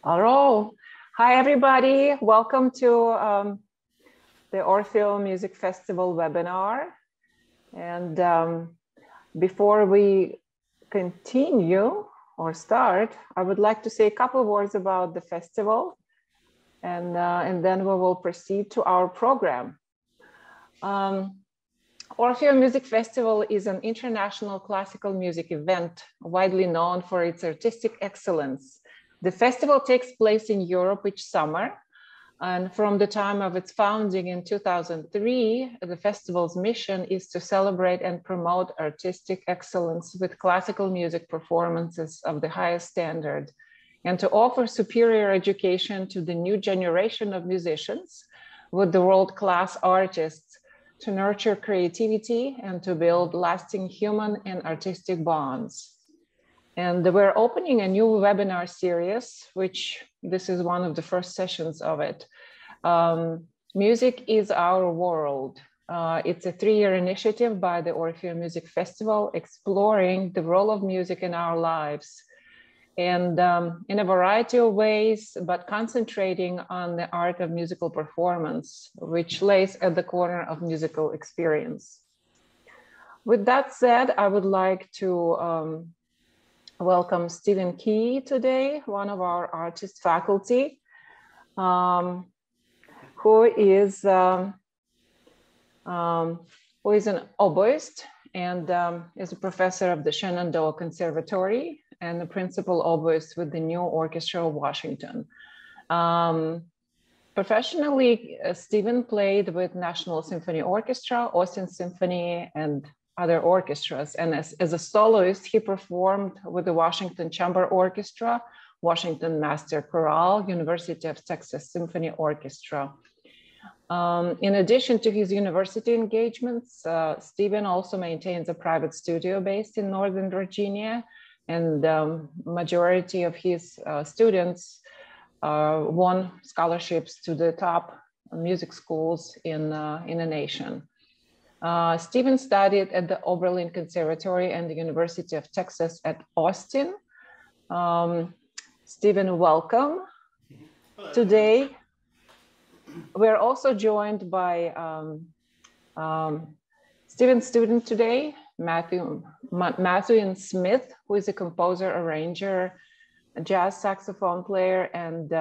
Hello. Hi, everybody. Welcome to the Orfeo Music Festival webinar. And before we continue or start, I would like to say a couple of words about the festival, and then we will proceed to our program. Orfeo Music Festival is an international classical music event widely known for its artistic excellence. The festival takes place in Europe each summer, and from the time of its founding in 2003, the festival's mission is to celebrate and promote artistic excellence with classical music performances of the highest standard, and to offer superior education to the new generation of musicians with the world-class artists, to nurture creativity and to build lasting human and artistic bonds. And we're opening a new webinar series, which this is one of the first sessions of it. Music is Our World. It's a 3-year initiative by the Orfeo Music Festival, exploring the role of music in our lives. And in a variety of ways, but concentrating on the art of musical performance, which lays at the corner of musical experience. With that said, I would like to welcome Stephen Key today, one of our artist faculty, who is an oboist and is a professor of the Shenandoah Conservatory and the principal oboist with the new Orchestra of Washington. Professionally, Stephen played with National Symphony Orchestra, Austin Symphony, and other orchestras. And as a soloist, he performed with the Washington Chamber Orchestra, Washington Master Chorale, University of Texas Symphony Orchestra. In addition to his university engagements, Stephen also maintains a private studio based in Northern Virginia, and majority of his students won scholarships to the top music schools in the nation. Stephen studied at the Oberlin Conservatory and the University of Texas at Austin. Stephen, welcome. Hello. Today, we're also joined by Stephen's student today, Mathuin Smith, who is a composer, arranger, a jazz saxophone player, and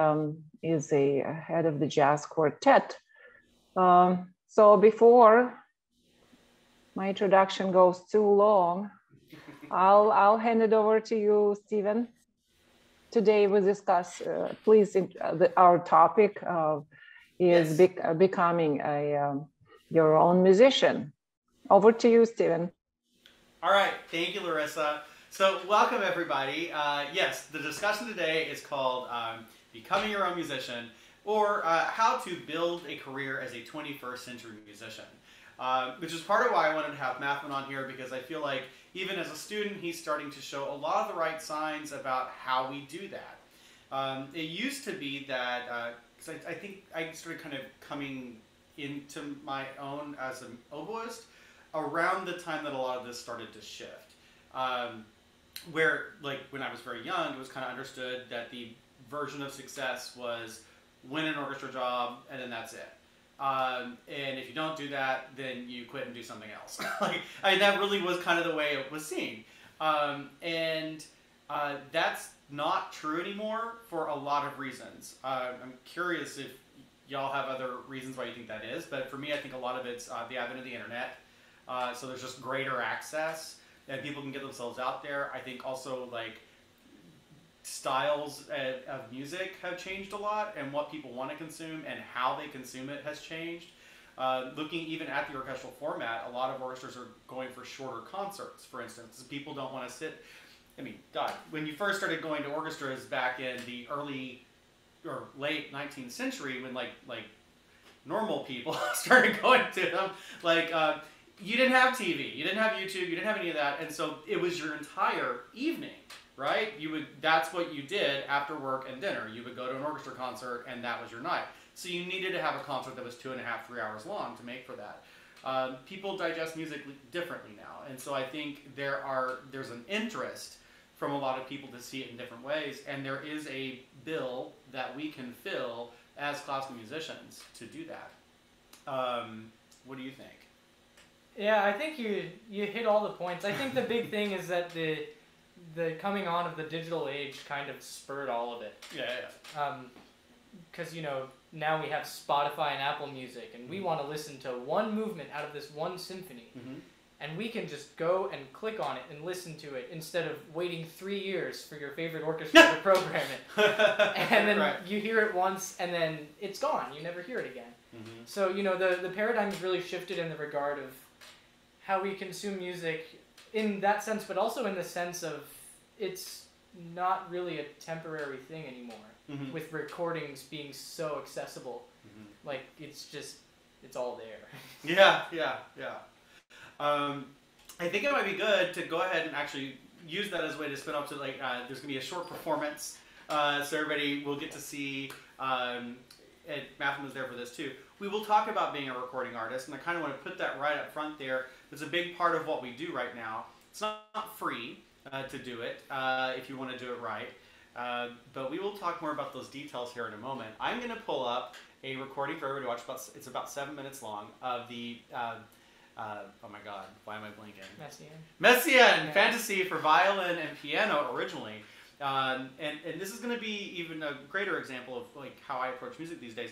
is a head of the jazz quartet. So before my introduction goes too long, I'll hand it over to you, Stephen. Today we discuss, our topic is becoming your own musician. Over to you, Stephen. All right, thank you, Larissa. So welcome everybody. Yes, the discussion today is called Becoming Your Own Musician, or how to build a career as a 21st century musician. Which is part of why I wanted to have Mathuin on here, because I feel like even as a student, he's starting to show a lot of the right signs about how we do that. It used to be that, because I think I started kind of coming into my own as an oboist around the time that a lot of this started to shift. Where, like, when I was very young, it was kind of understood that the version of success was win an orchestra job and then that's it. And if you don't do that, then you quit and do something else. That really was kind of the way it was seen. That's not true anymore for a lot of reasons. I'm curious if y'all have other reasons why you think that is, but for me, I think a lot of it's the advent of the internet. So there's just greater access and people can get themselves out there. I think also, like, styles of music have changed a lot, and what people want to consume and how they consume it has changed. Looking even at the orchestral format, a lot of orchestras are going for shorter concerts, for instance. People don't want to sit, I mean, God, when you first started going to orchestras back in the early or late 19th century, when like normal people started going to them, you didn't have TV, you didn't have YouTube, you didn't have any of that, and so it was your entire evening. Right? That's what you did after work and dinner. You would go to an orchestra concert and that was your night. So you needed to have a concert that was 2.5, 3 hours long to make for that. People digest music differently now. And so I think there's an interest from a lot of people to see it in different ways, and there is a bill that we can fill as classical musicians to do that. What do you think? Yeah, I think you hit all the points. I think the big thing is that the coming on of the digital age kind of spurred all of it. Yeah. Because now we have Spotify and Apple Music, and we want to listen to one movement out of this one symphony. Mm-hmm. And we can just go and click on it and listen to it instead of waiting 3 years for your favorite orchestra to program it. And then you hear it once and then it's gone. You never hear it again. Mm-hmm. So, the paradigm has really shifted in the regard of how we consume music in that sense, but also in the sense of it's not really a temporary thing anymore. Mm-hmm. With recordings being so accessible. Mm-hmm. Like, it's all there. Yeah. I think it might be good to go ahead and actually use that as a way to spin up to there's going to be a short performance, so everybody will get to see, and Mathuin was there for this too. We will talk about being a recording artist, and I kind of want to put that right up front there. It's a big part of what we do right now. It's not free to do it if you want to do it right, but we will talk more about those details here in a moment. I'm going to pull up a recording for everybody to watch. It's about 7 minutes long of the oh my God, why am I blinking? Messiaen Fantasie for violin and piano originally, and this is going to be even a greater example of like how I approach music these days.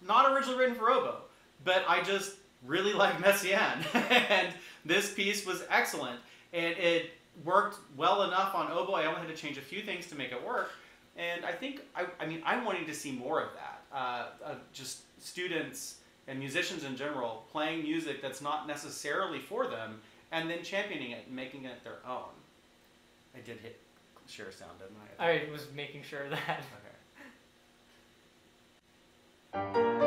Not originally written for oboe, but I just really like Messiaen, and this piece was excellent, and it worked well enough on oboe. I only had to change a few things to make it work, and I think I'm wanting to see more of that, of just students and musicians in general playing music that's not necessarily for them, and then championing it and making it their own. I did hit share sound, didn't I? I was making sure of that. Okay.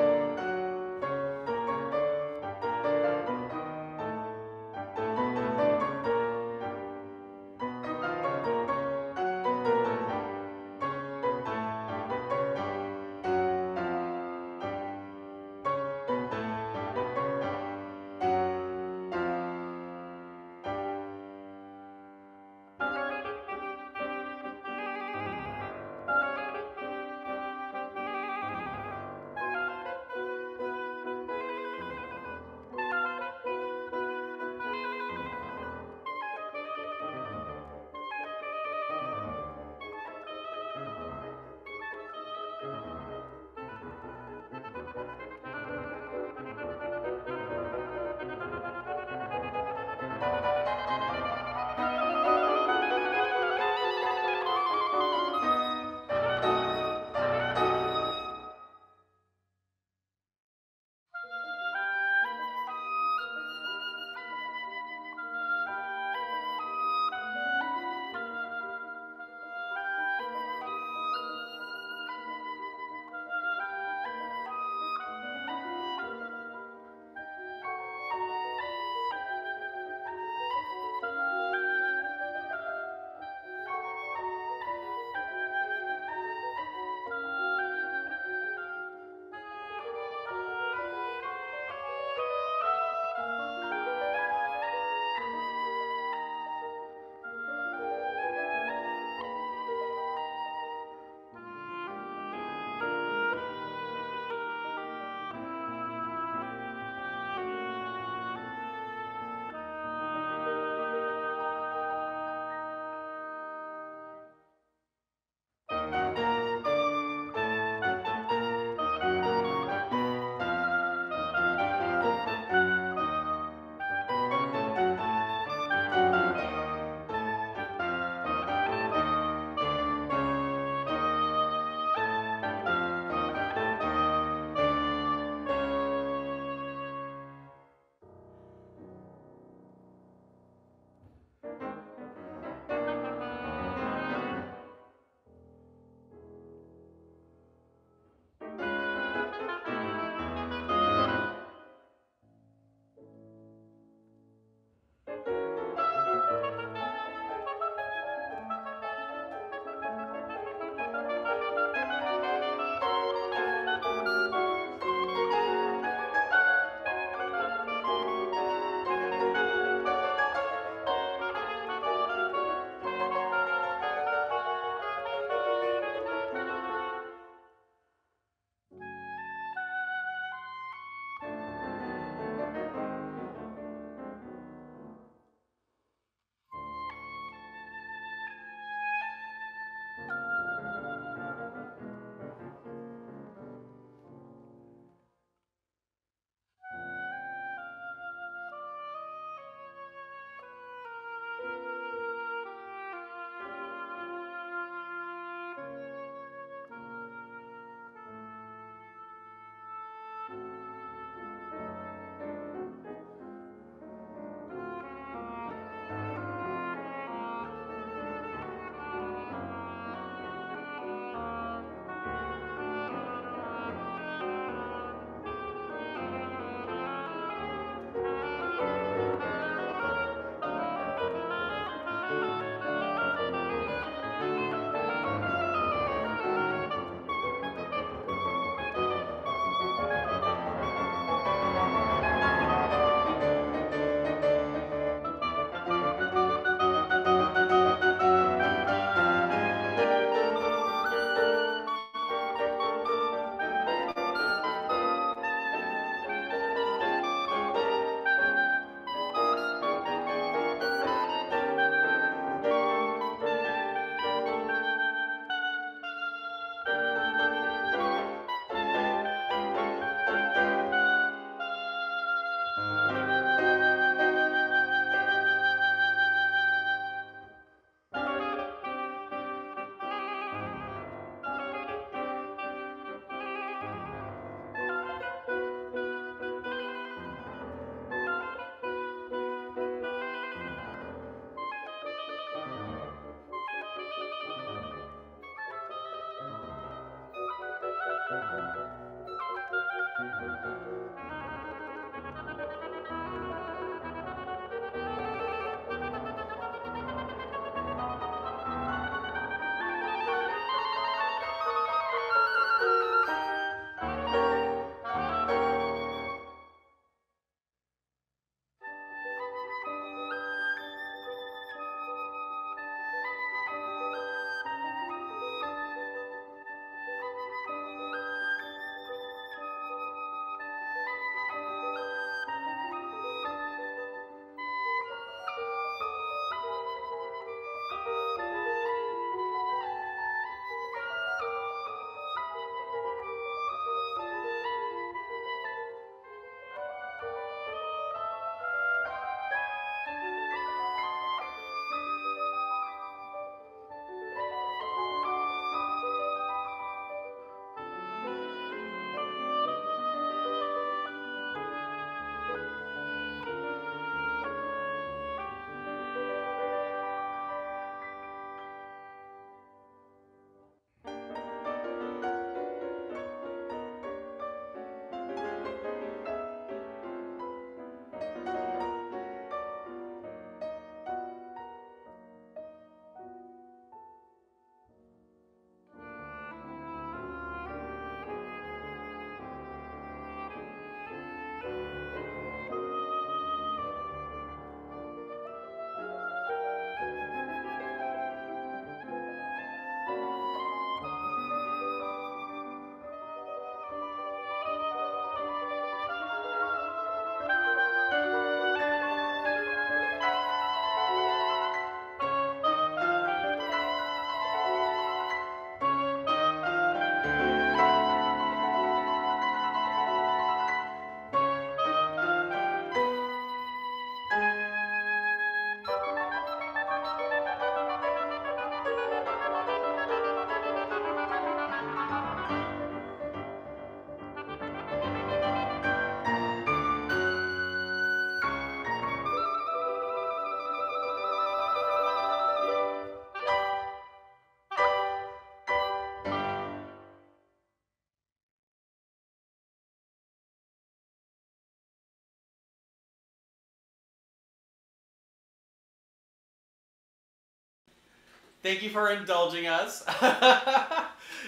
Thank you for indulging us.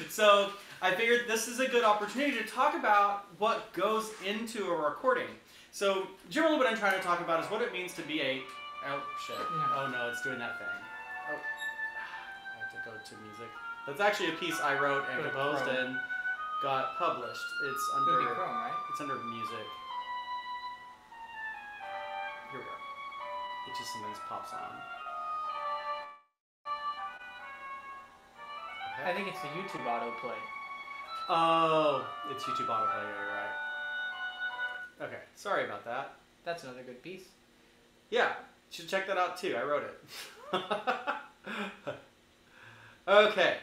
So I figured this is a good opportunity to talk about what goes into a recording. So generally what I'm trying to talk about is what it means to be a... Oh, shit. Oh, no, it's doing that thing. Oh, I have to go to music. That's actually a piece I wrote and composed and got published. It's under... It would be Chrome, right? It's under music. Here we go. It just sometimes pops on. I think it's the YouTube autoplay. Oh, it's YouTube autoplay, you're right. Okay, sorry about that. That's another good piece. Yeah, you should check that out too. I wrote it. Okay,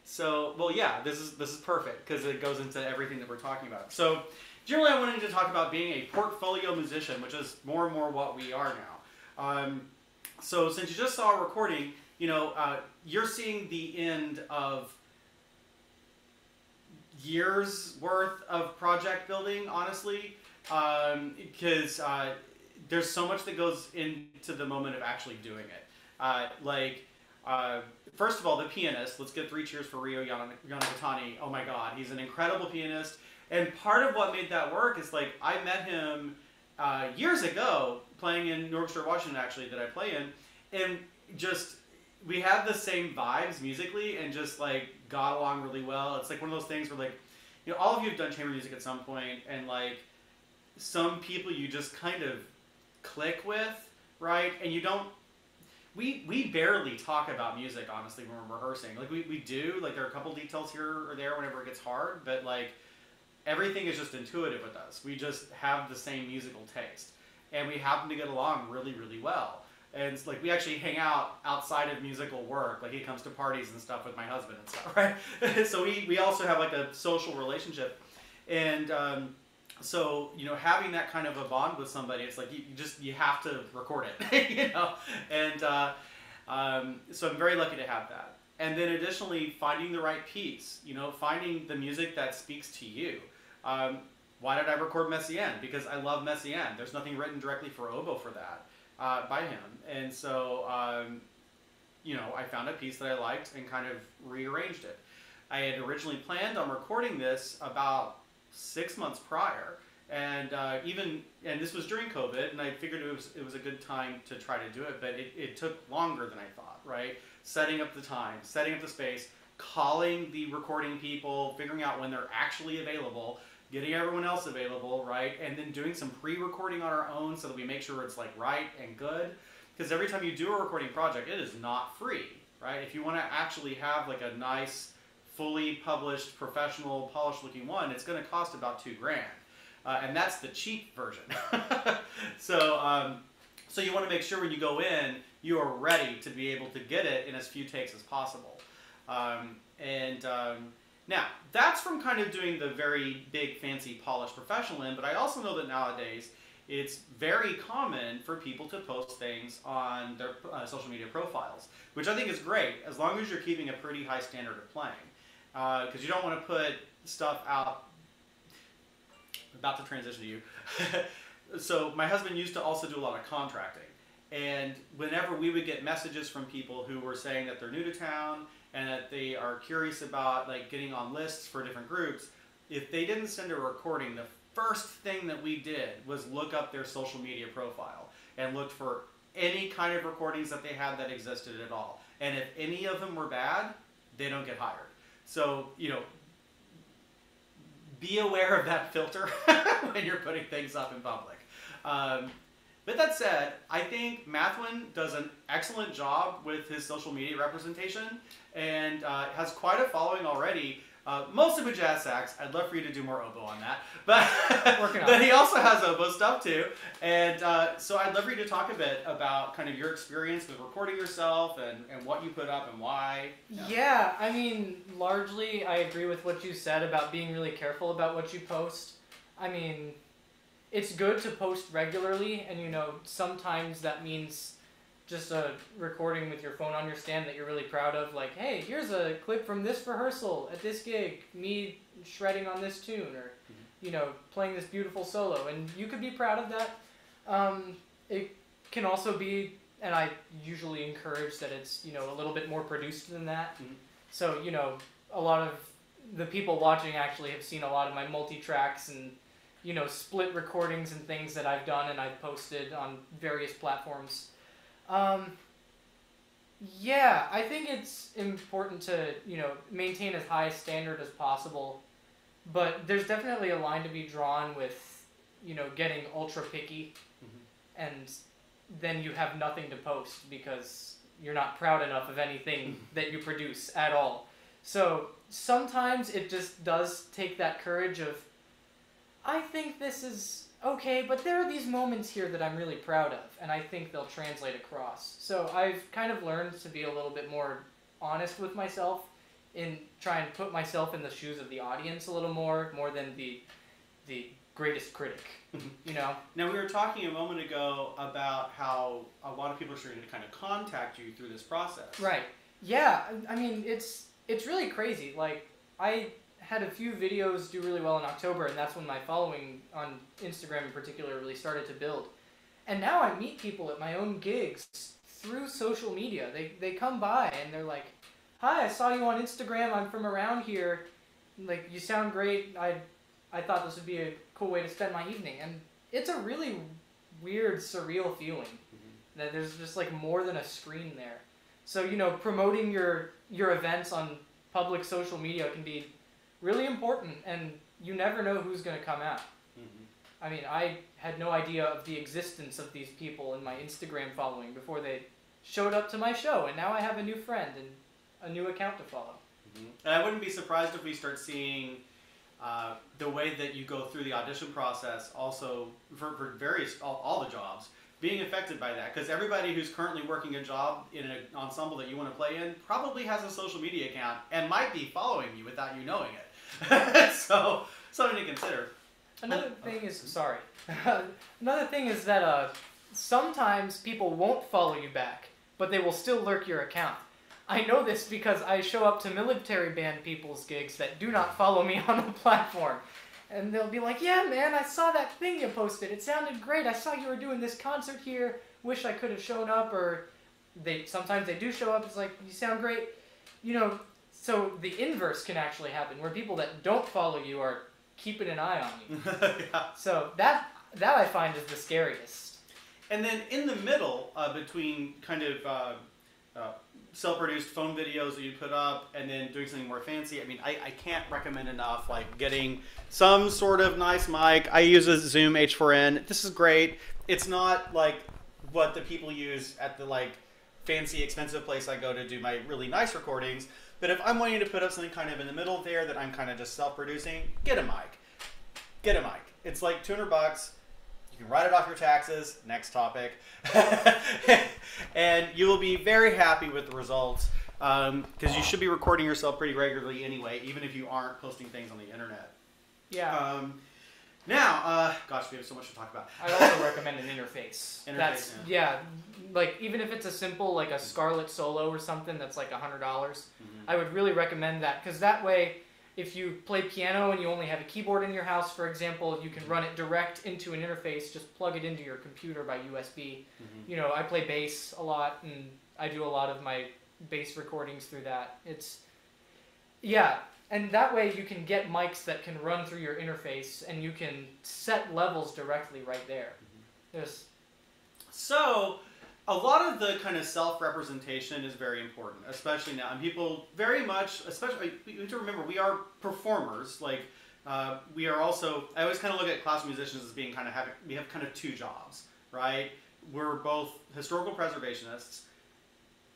so well, yeah, this is perfect because it goes into everything that we're talking about. So generally, I wanted to talk about being a portfolio musician, which is more and more what we are now. So since you just saw a recording, you're seeing the end of years worth of project building, honestly, because there's so much that goes into the moment of actually doing it. First of all, the pianist, let's get 3 cheers for Rio Yanagatani. Oh my God, he's an incredible pianist. And part of what made that work is I met him years ago playing in Orchestra of Washington, actually, that I play in. And just, we had the same vibes musically and just got along really well. It's one of those things where all of you have done chamber music at some point, and some people you just kind of click with, right? And you don't, we barely talk about music, honestly, when we're rehearsing. We do, there are a couple details here or there whenever it gets hard, but everything is just intuitive with us. We just have the same musical taste. And we happen to get along really, really well. And it's we actually hang out outside of musical work. He comes to parties and stuff with my husband and stuff, right? So we also have a social relationship. And so, having that kind of a bond with somebody, it's you have to record it, And so I'm very lucky to have that. And then additionally, finding the right piece, finding the music that speaks to you. Why did I record Messiaen? Because I love Messiaen. There's nothing written directly for oboe for that. By him, and so I found a piece that I liked and kind of rearranged it. I had originally planned on recording this about 6 months prior, and this was during COVID, and I figured it was a good time to try to do it, but it took longer than I thought. Right, setting up the time, setting up the space, calling the recording people, figuring out when they're actually available, getting everyone else available, right? And then doing some pre-recording on our own so that we make sure it's right and good. Because every time you do a recording project, it is not free, right? If you want to actually have a nice, fully published, professional, polished looking one, it's going to cost about $2,000. And that's the cheap version. So you want to make sure when you go in, you are ready to be able to get it in as few takes as possible. Now, that's from kind of doing the very big, fancy, polished professional end, but I also know that nowadays it's very common for people to post things on their social media profiles, which I think is great, as long as you're keeping a pretty high standard of playing. Because you don't want to put stuff out... I'm about to transition to you. So my husband used to also do a lot of contracting. And whenever we would get messages from people who were saying that they're new to town, and that they are curious about getting on lists for different groups, if they didn't send a recording, the first thing that we did was look up their social media profile and looked for any kind of recordings that they had that existed at all. And if any of them were bad, they don't get hired. So, be aware of that filter when you're putting things up in public. But that said, I think Mathuin does an excellent job with his social media representation and has quite a following already. Mostly with jazz sax. I'd love for you to do more oboe on that. But, but he also has oboe stuff too. And so I'd love for you to talk a bit about kind of your experience with recording yourself and what you put up and why. Yeah, I mean, largely I agree with what you said about being really careful about what you post. I mean... It's good to post regularly, and sometimes that means just a recording with your phone on your stand that you're really proud of, hey, here's a clip from this rehearsal at this gig, me shredding on this tune, or, playing this beautiful solo, and you could be proud of that. It can also be and I usually encourage that it's, you know, a little bit more produced than that. Mm-hmm. So, you know, a lot of the people watching actually have seen a lot of my multi-tracks and, you know, split recordings and things that I've done and I've posted on various platforms. Yeah, I think it's important to, you know, maintain as high a standard as possible, but there's definitely a line to be drawn with, you know, getting ultra picky, mm-hmm. and then you have nothing to post because you're not proud enough of anything that you produce at all. So sometimes it just does take that courage of, I think this is okay, but there are these moments here that I'm really proud of, and I think they'll translate across. So I've kind of learned to be a little bit more honest with myself in trying to put myself in the shoes of the audience a little more than the greatest critic, you know? Now, we were talking a moment ago about how a lot of people are starting to kind of contact you through this process. Right. Yeah, I mean, it's really crazy. Like, I had a few videos do really well in October, and that's when my following on Instagram in particular really started to build. And now I meet people at my own gigs through social media. They come by and they're like, "Hi, I saw you on Instagram. I'm from around here. Like, you sound great. I thought this would be a cool way to spend my evening." And it's a really weird, surreal feeling, mm-hmm. that there's just like more than a screen there. So, you know, promoting your events on public social media can be really important, and you never know who's going to come out. Mm-hmm. I mean, I had no idea of the existence of these people in my Instagram following before they showed up to my show, and now I have a new friend and a new account to follow. Mm-hmm. And I wouldn't be surprised if we start seeing the way that you go through the audition process also for various, all the jobs, being affected by that, because everybody who's currently working a job in an ensemble that you want to play in probably has a social media account and might be following you without you knowing it. So, something to consider. Another thing is, another thing is that sometimes people won't follow you back, but they will still lurk your account. I know this because I show up to military band people's gigs that do not follow me on the platform. And they'll be like, "Yeah, man, I saw that thing you posted. It sounded great. I saw you were doing this concert here. Wish I could have shown up." Or sometimes they do show up. It's like, "You sound great." You know, so the inverse can actually happen, where people that don't follow you are keeping an eye on you. Yeah. So that I find is the scariest. And then in the middle, between kind of self-produced phone videos that you put up and then doing something more fancy, I mean, I can't recommend enough, like, getting some sort of nice mic. I use a Zoom H4n. This is great. It's not like what the people use at the, like, fancy, expensive place I go to do my really nice recordings. But if I'm wanting to put up something kind of in the middle there that I'm kind of just self-producing, get a mic. Get a mic. It's like $200. You can write it off your taxes. Next topic. And you will be very happy with the results, because you should be recording yourself pretty regularly anyway, even if you aren't posting things on the internet. Yeah. Now, gosh, we have so much to talk about. I'd also recommend an interface. Yeah, like, even if it's a simple, like a Scarlett Solo or something that's like $100, I would really recommend that, because that way, if you play piano and you only have a keyboard in your house, for example, you can run it direct into an interface, just plug it into your computer by USB. You know, I play bass a lot, and I do a lot of my bass recordings through that. And that way you can get mics that can run through your interface, and you can set levels directly right there. So, a lot of the kind of self-representation is very important, especially now. And people very much, especially, you have to remember, we are performers. Like, we are also, I always kind of look at classical musicians as being kind of we have kind of two jobs, right? We're both historical preservationists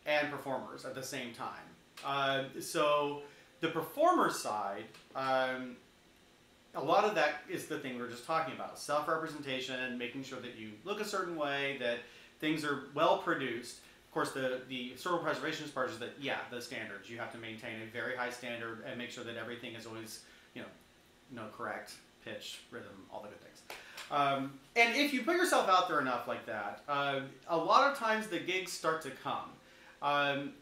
and performers at the same time. So, the performer side, a lot of that is the thing we were just talking about. Self-representation, making sure that you look a certain way, that things are well produced. Of course, the historical preservationist part is that, yeah, the standards. You have to maintain a very high standard and make sure that everything is always, correct, pitch, rhythm, all the good things. And if you put yourself out there enough like that, a lot of times the gigs start to come.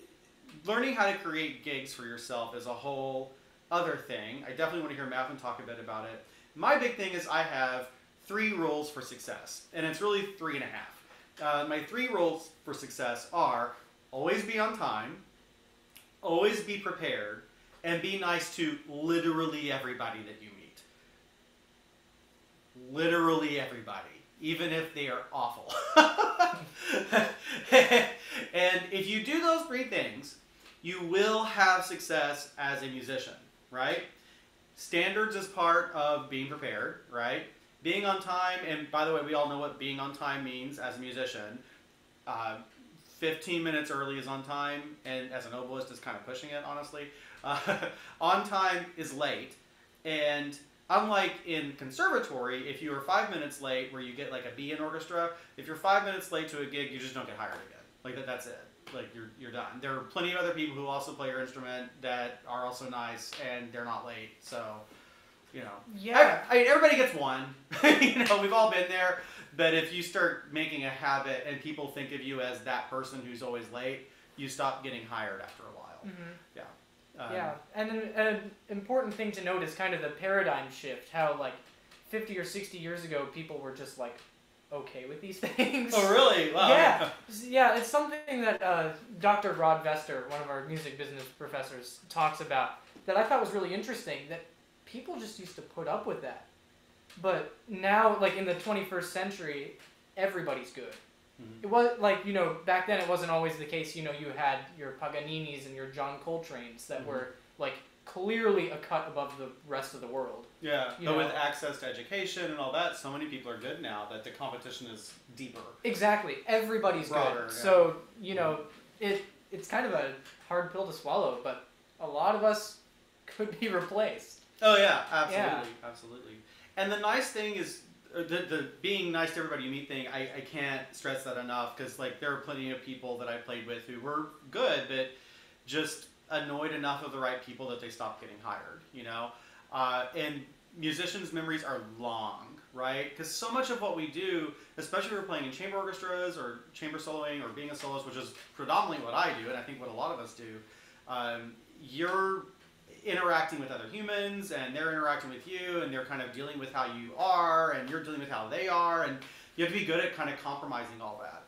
Learning how to create gigs for yourself is a whole other thing. I definitely want to hear Mathuin talk a bit about it. My big thing is I have 3 rules for success, and it's really 3.5. my 3 rules for success are always be on time, always be prepared, and be nice to literally everybody that you meet. Literally everybody, even if they are awful. And if you do those 3 things, you will have success as a musician, right? Standards is part of being prepared, right? Being on time, and by the way, we all know what being on time means as a musician. 15 minutes early is on time, and as an oboist is kind of pushing it, honestly. On time is late, and unlike in conservatory, if you are 5 minutes late, where you get like a B in orchestra, if you're 5 minutes late to a gig, you just don't get hired again. Like that's it. Like you're done. There are plenty of other people who also play your instrument that are also nice, and they're not late. So, you know, Yeah. I mean, everybody gets one. You know, we've all been there. But if you start making a habit and people think of you as that person who's always late, you stop getting hired after a while. Mm-hmm. Yeah. Yeah, and an important thing to note is kind of the paradigm shift, how like 50 or 60 years ago people were just like okay with these things. Oh really? Wow. Yeah, yeah, it's something that Dr. Rod Vester, one of our music business professors, talks about that I thought was really interesting, that people just used to put up with that. But now, like in the 21st century, everybody's good. It was like, you know, back then it wasn't always the case. You know, you had your Paganinis and your John Coltrane's that were like clearly a cut above the rest of the world. Yeah, You but know. with access to education and all that, so many people are good now that the competition is deeper. Exactly, everybody's Broader, good. yeah. So you know, it's kind of a hard pill to swallow, but a lot of us could be replaced. Oh yeah, absolutely, Yeah. absolutely. And the nice thing is, the being nice to everybody you meet thing, I can't stress that enough, because like there are plenty of people that I played with who were good, but just annoyed enough of the right people that they stopped getting hired, you know? And musicians' memories are long, right? Because so much of what we do, especially if we're playing in chamber orchestras or chamber soloing or being a soloist, which is predominantly what I do, and I think what a lot of us do, you're interacting with other humans, and they're interacting with you, and they're kind of dealing with how you are, and you're dealing with how they are, and you have to be good at kind of compromising all that.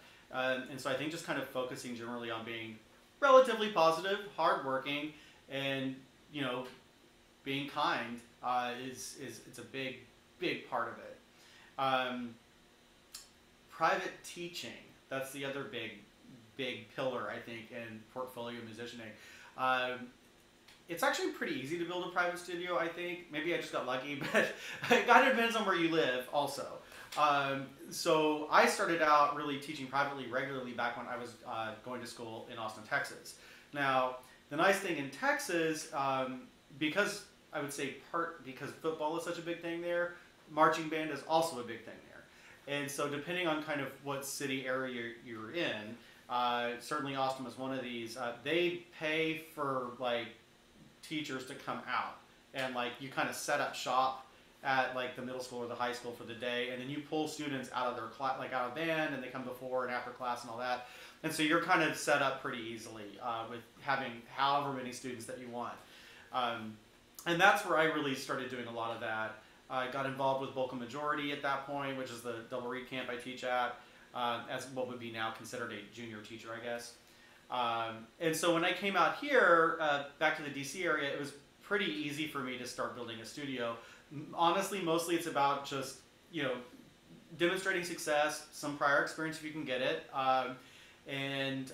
And so I think just kind of focusing generally on being relatively positive, hardworking, and, you know, being kind is it's a big part of it. Private teaching, that's the other big pillar, I think, in portfolio musicianing. It's actually pretty easy to build a private studio, I think. Maybe I just got lucky, but it kind of depends on where you live also. So I started out really teaching privately regularly back when I was going to school in Austin, Texas. Now, the nice thing in Texas, because I would say because football is such a big thing there, marching band is also a big thing there. And so depending on kind of what city area you're in, certainly Austin was one of these, they pay for like teachers to come out, and like you kind of set up shop at like the middle school or the high school for the day, and then you pull students out of their class, like out of band, and they come before and after class and all that. And so you're kind of set up pretty easily with having however many students that you want. And that's where I really started doing a lot of that. I got involved with vocal majority at that point, which is the double reed camp I teach at, as what would be now considered a junior teacher, I guess. And so when I came out here, back to the DC area, it was pretty easy for me to start building a studio. Honestly, mostly it's about just, you know, demonstrating success, some prior experience if you can get it, and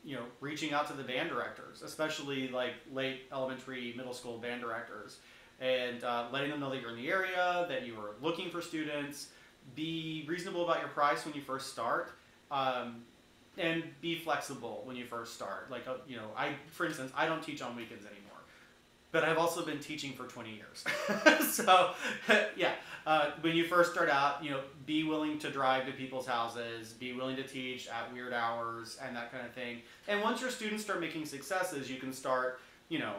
you know, reaching out to the band directors, especially like late elementary, middle school band directors, and letting them know that you're in the area, that you are looking for students. Be reasonable about your price when you first start. And be flexible when you first start. Like, you know, for instance, I don't teach on weekends anymore, but I've also been teaching for 20 years. So, yeah, when you first start out, you know, be willing to drive to people's houses, be willing to teach at weird hours and that kind of thing. And once your students start making successes, you can start, you know,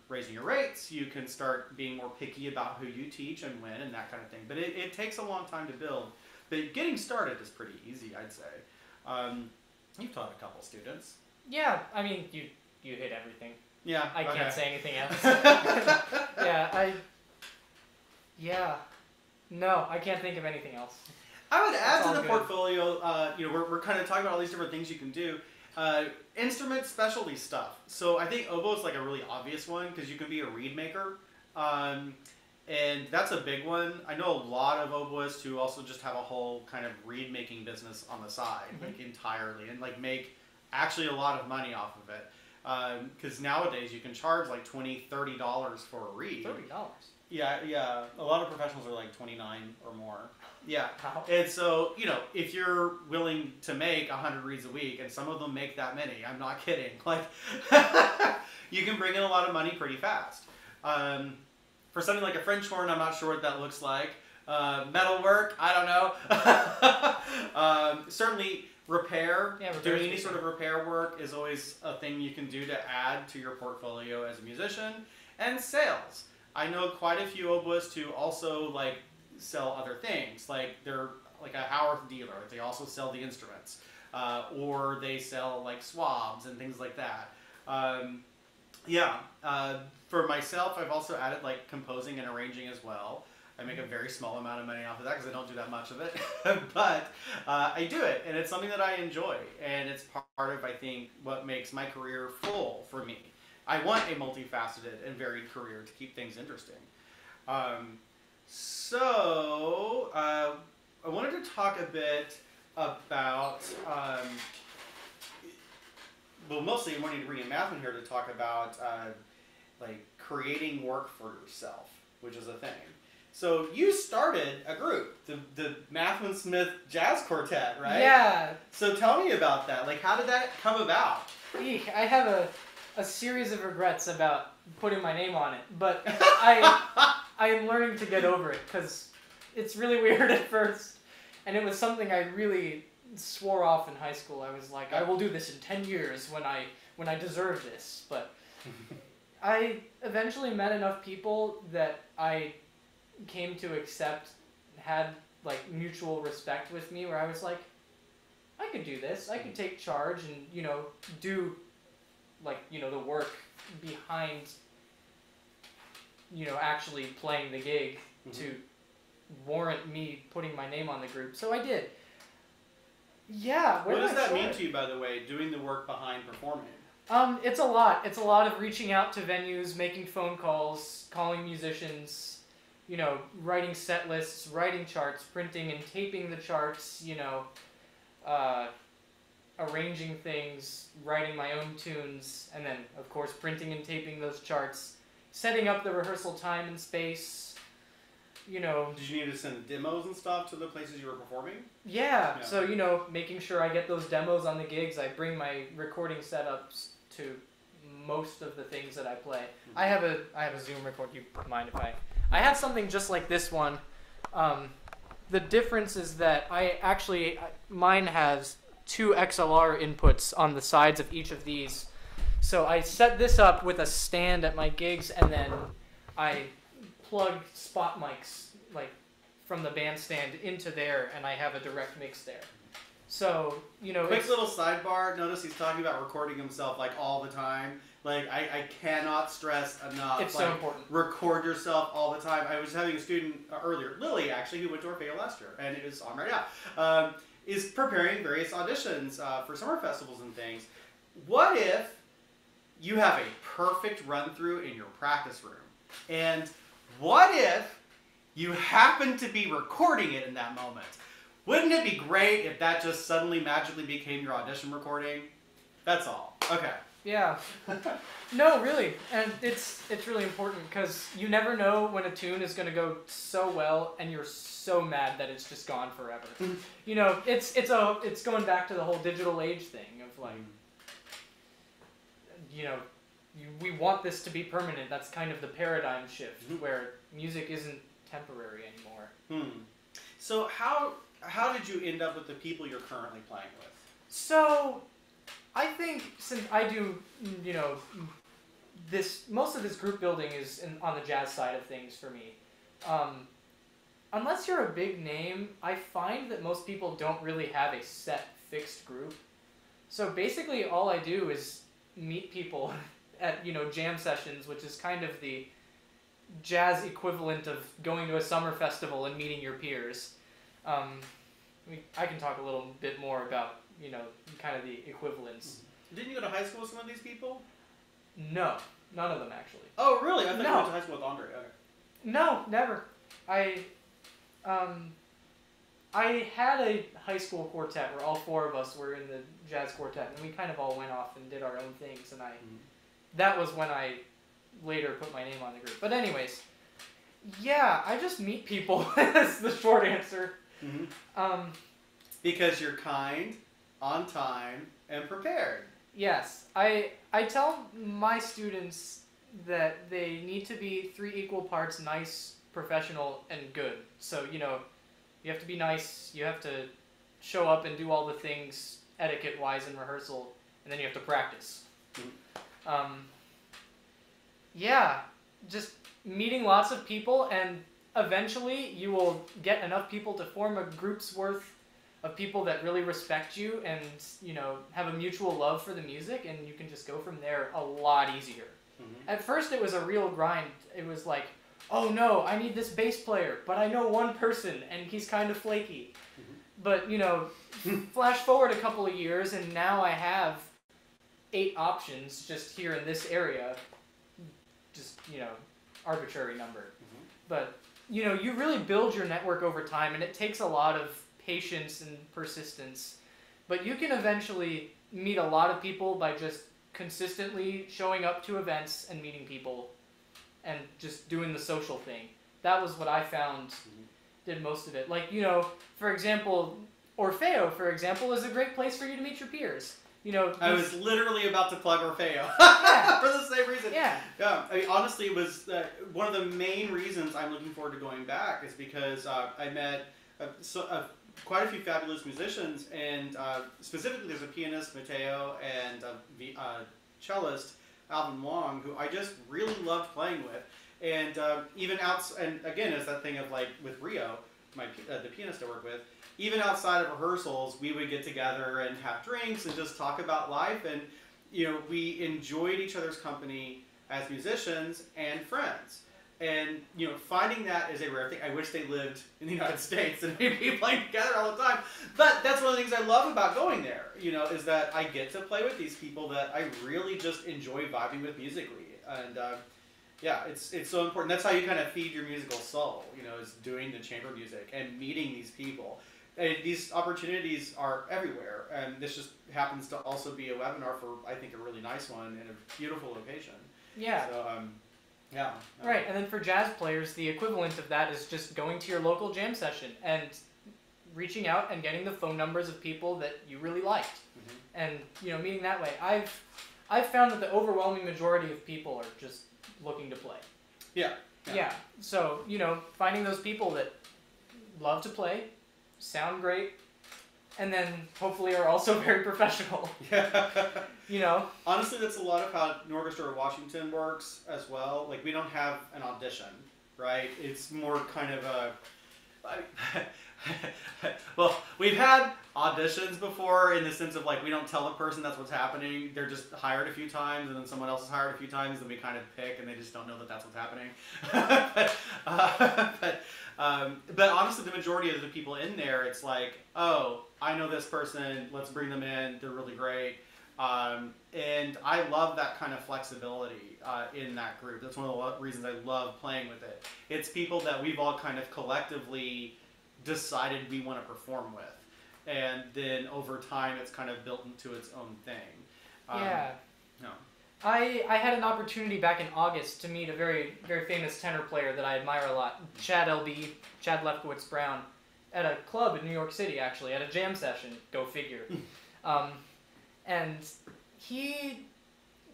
raising your rates. You can start being more picky about who you teach and when and that kind of thing. But it takes a long time to build. But getting started is pretty easy, I'd say. You've taught a couple students. Yeah, I mean, you hit everything. Yeah. I okay. can't say anything else. Yeah, no, I can't think of anything else. I would add It's to all the good. portfolio, we're kind of talking about all these different things you can do. Instrument specialty stuff. So I think oboe is like a really obvious one because you can be a reed maker. And that's a big one. I know a lot of oboists who also just have a whole kind of reed making business on the side, like entirely, and like make actually a lot of money off of it. Because nowadays you can charge like $20, $30 for a reed. $30. Yeah. A lot of professionals are like 29 or more. Yeah. Wow. And so, if you're willing to make 100 reeds a week, and some of them make that many, I'm not kidding. Like, you can bring in a lot of money pretty fast. For something like a French horn, I'm not sure what that looks like. Metal work, I don't know. Certainly repair, doing any sort of repair work is always a thing you can do to add to your portfolio as a musician. And sales. I know quite a few oboists who also like sell other things. Like they're like a Howarth dealer. They also sell the instruments. Or they sell like swabs and things like that. For myself, I've also added like composing and arranging as well. I make a very small amount of money off of that because I don't do that much of it. But I do it, and it's something that I enjoy. And it's part of, I think, what makes my career full for me. I want a multifaceted and varied career to keep things interesting. I wanted to talk a bit about, mostly I wanted to bring in Mathuin here to talk about like creating work for yourself, which is a thing. So you started a group, the Mathuin Smith Jazz Quartet, right? Yeah. So tell me about that. Like, how did that come about? Eek, I have a series of regrets about putting my name on it, but I am learning to get over it because it's really weird at first, and it was something I really swore off in high school. I was like, I will do this in 10 years when I deserve this, but I eventually met enough people that I came to accept had like mutual respect with me, where I was like, I could do this. I could take charge and do like the work behind actually playing the gig to warrant me putting my name on the group. So I did. Yeah. What does that mean to you, by the way, doing the work behind performing? It's a lot. It's a lot of reaching out to venues, making phone calls, calling musicians, writing set lists, writing charts, printing and taping the charts, arranging things, writing my own tunes, and then, of course, printing and taping those charts, setting up the rehearsal time and space, Did you need to send demos and stuff to the places you were performing? Yeah. So, making sure I get those demos on the gigs. I bring my recording setups to most of the things that I play. Mm-hmm. I have a Zoom record. You mind if I have something just like this one. The difference is that mine has 2 XLR inputs on the sides of each of these. So I set this up with a stand at my gigs, and then I plug spot mics like from the bandstand into there, and I have a direct mix there. So, Quick little sidebar. Notice he's talking about recording himself like all the time. Like, I cannot stress enough. It's so important. Record yourself all the time. I was having a student earlier, Lily, actually, who went to Orfeo last year, and it is on right now, is preparing various auditions for summer festivals and things. What if you have a perfect run-through in your practice room? And what if you happen to be recording it in that moment? Wouldn't it be great if that just suddenly magically became your audition recording? That's all. Okay. Yeah. No, really. And it's really important because you never know when a tune is going to go so well and you're so mad that it's just gone forever. It's going back to the whole digital age thing of like, we want this to be permanent. That's kind of the paradigm shift where music isn't temporary anymore. So how did you end up with the people you're currently playing with? So, I think since I do, most of this group building is on the jazz side of things for me. Unless you're a big name, I find that most people don't really have a set, fixed group. So basically all I do is meet people at, jam sessions, which is kind of the jazz equivalent of going to a summer festival and meeting your peers. I can talk a little bit more about, you know, kind of the equivalence. Didn't you go to high school with some of these people? No, none of them actually. Oh, really? I thought you No. went to high school with Andre. Okay. No, never. I had a high school quartet where all four of us were in the jazz quartet, and we kind of all went off and did our own things, and that was when I later put my name on the group. But anyways, yeah, I just meet people. That's the short answer. Mm-hmm. Because you're kind, on time, and prepared. Yes, I tell my students that they need to be 3 equal parts nice, professional, and good. So, you know, you have to be nice, you have to show up and do all the things etiquette-wise in rehearsal, and then you have to practice. Yeah, just meeting lots of people, and eventually you will get enough people to form a group's worth of people that really respect you and, you know, have a mutual love for the music, and you can just go from there a lot easier. At first it was a real grind. It was like, oh no, I need this bass player, but I know one person and he's kind of flaky. But, you know, flash forward a couple of years and now I have 8 options just here in this area. Just, you know, arbitrary number. But, you know, you really build your network over time, and it takes a lot of patience and persistence. But you can eventually meet a lot of people by just consistently showing up to events and meeting people and just doing the social thing. That was what I found did most of it. Like, you know, for example, Orfeo, for example, is a great place for you to meet your peers. You know, I was literally about to plug Orfeo for the same reason. Yeah. I mean, honestly, it was one of the main reasons I'm looking forward to going back is because I met quite a few fabulous musicians, and specifically there's a pianist, Mateo, and a cellist, Alvin Wong, who I just really loved playing with. And even and again, it's that thing of like with Rio, the pianist I work with, even outside of rehearsals, we would get together and have drinks and just talk about life. And, you know, we enjoyed each other's company as musicians and friends. And, you know, finding that is a rare thing. I wish they lived in the United States and we'd be playing together all the time. But that's one of the things I love about going there, you know, is that I get to play with these people that I really just enjoy vibing with musically. And, yeah, it's so important. That's how you kind of feed your musical soul, you know, is doing the chamber music and meeting these people. And these opportunities are everywhere, and this just happens to also be a webinar for, I think, a really nice one in a beautiful location. Yeah. So, yeah. Right, and then for jazz players, the equivalent of that is just going to your local jam session and reaching out and getting the phone numbers of people that you really liked, and, you know, meeting that way. I've found that the overwhelming majority of people are just looking to play. Yeah. So, you know, finding those people that love to play, sound great, and then hopefully are also very professional. Yeah. You know? Honestly, that's a lot of how Orchestra of Washington works as well. Like, we don't have an audition, right? It's more kind of a... well, we've had auditions before in the sense of, like, we don't tell the person that's what's happening. They're just hired a few times, and then someone else is hired a few times, and we kind of pick, and they just don't know that that's what's happening. But honestly, the majority of the people in there, it's like, oh, I know this person, let's bring them in, they're really great. And I love that kind of flexibility in that group. That's one of the reasons I love playing with it. It's people that we've all kind of collectively decided we want to perform with. And then over time, it's kind of built into its own thing. Yeah. No. I had an opportunity back in August to meet a very, very famous tenor player that I admire a lot, Chad Lefkowitz Brown, at a club in New York City, actually, at a jam session, go figure. And he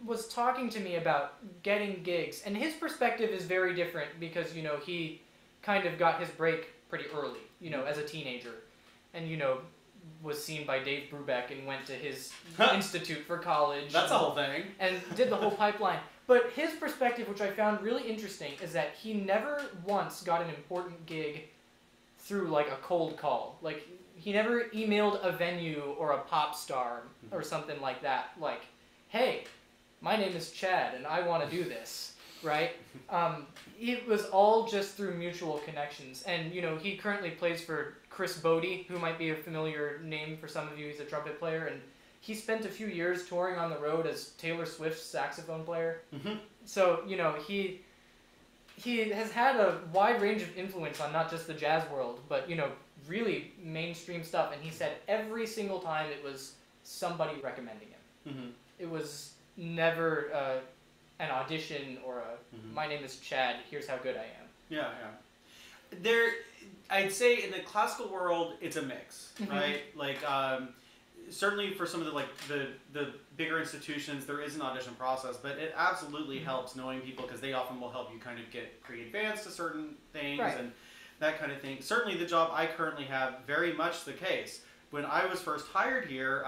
was talking to me about getting gigs, and his perspective is very different because, you know, he kind of got his break pretty early, you know, as a teenager, and, you know, was seen by Dave Brubeck and went to his institute for college. That's a whole thing. And did the whole pipeline. But his perspective, which I found really interesting, is that he never once got an important gig through, like, a cold call. Like, he never emailed a venue or a pop star or something like that. Like, hey, my name is Chad and I want to do this. right? It was all just through mutual connections. And, you know, he currently plays for Chris Bodie, who might be a familiar name for some of you. He's a trumpet player. And he spent a few years touring on the road as Taylor Swift's saxophone player. Mm-hmm. So, you know, he has had a wide range of influence on not just the jazz world, but, you know, really mainstream stuff. And he said every single time it was somebody recommending him. Mm-hmm. It was never an audition or a, my name is Chad, here's how good I am. Yeah, yeah. I'd say in the classical world, it's a mix, right? Like, certainly for some of the bigger institutions, there is an audition process, but it absolutely helps knowing people, because they often will help you kind of get pre-advanced to certain things and that kind of thing. Certainly the job I currently have, very much the case. When I was first hired here,